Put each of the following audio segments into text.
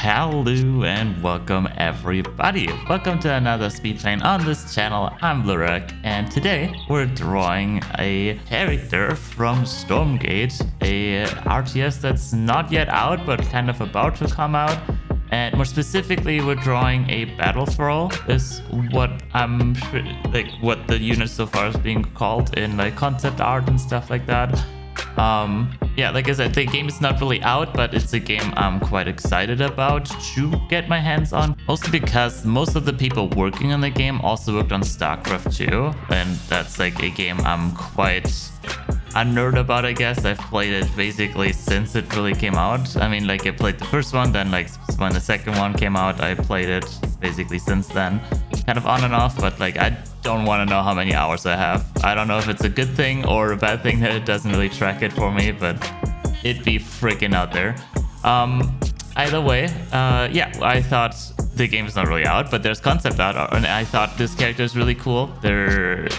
Hello and welcome everybody. Welcome to another Speedpaint on this channel. I'm LUHRAK and today we're drawing a character from Stormgate, a RTS that's not yet out but kind of about to come out. And more specifically, we're drawing a battle thrall, is what I'm what the unit so far is being called in like concept art and stuff like that. Yeah, like I said, the game is not really out, but it's a game I'm quite excited about to get my hands on. Mostly because most of the people working on the game also worked on StarCraft 2, and that's like a game I'm quite a nerd about, I guess. I've played it basically since it really came out. I mean, like I played the first one, then like when the second one came out, I played it basically since then. Kind of on and off, but like I don't want to know how many hours I have. I don't know if it's a good thing or a bad thing that it doesn't really track it for me, but it'd be freaking out there. Either way, yeah, I thought the game is not really out, but there's concept art, and I thought this character is really cool. They're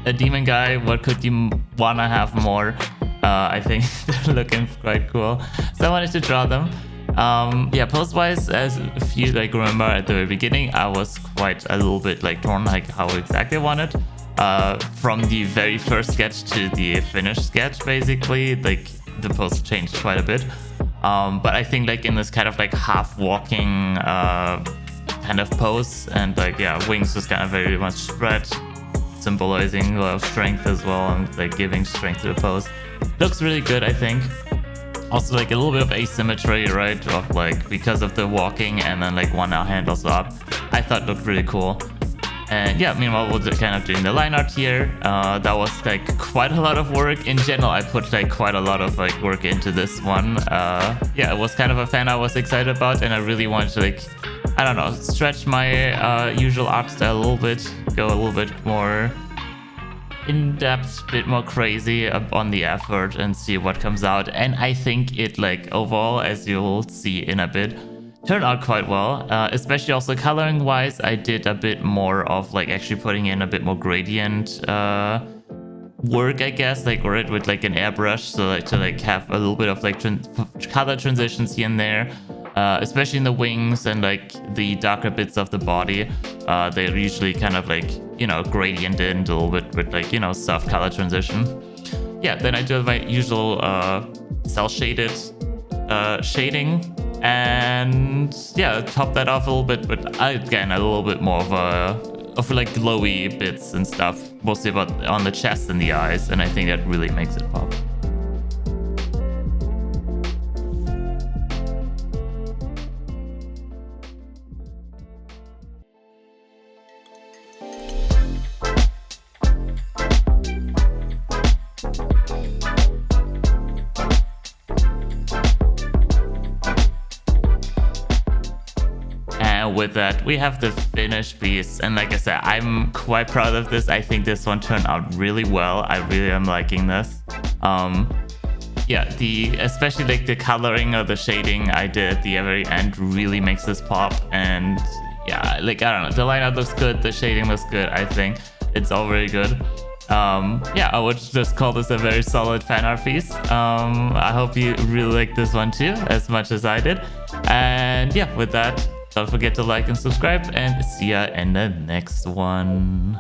a demon guy. What could you want to have more? I think they're looking quite cool, so I wanted to draw them. Yeah, pose-wise, as if you like remember at the very beginning, I was quite a little bit like torn like how exactly I wanted. From the very first sketch to the finished sketch, basically, like the pose changed quite a bit. But I think like in this kind of like half walking kind of pose, and like yeah, wings just kind of very much spread, symbolizing a lot of strength as well, and like giving strength to the pose. Looks really good, I think. Also like a little bit of asymmetry, right, of like because of the walking and then like one hand also up, I thought looked really cool. And yeah, meanwhile we're kind of doing the line art here. That was like quite a lot of work. In general, I put like quite a lot of like work into this one. Yeah, it was kind of a fan I was excited about, and I really wanted to like, I don't know, stretch my usual art style a little bit, go a little bit more in-depth, bit more crazy on the effort and see what comes out. And I think it like overall, as you'll see in a bit, turned out quite well, especially also coloring wise. I did a bit more of like actually putting in a bit more gradient work, I guess, like or it with like an airbrush, so like to like have a little bit of like color transitions here and there, especially in the wings and like the darker bits of the body. They're usually kind of like, you know, gradiented a little bit with like, you know, soft color transition. Yeah, then I do my usual cell shaded shading, and yeah, top that off a little bit, but again a little bit more of like glowy bits and stuff, mostly about on the chest and the eyes, and I think that really makes it pop. With that, we have the finished piece, and like I said, I'm quite proud of this. I think this one turned out really well. I really am liking this. Yeah, especially like the coloring or the shading I did at the very end really makes this pop. And yeah, like I don't know, the lineup looks good, the shading looks good. I think it's all very good. Yeah, I would just call this a very solid fan art piece. I hope you really like this one too, as much as I did. And yeah, with that, don't forget to like and subscribe, and see ya in the next one.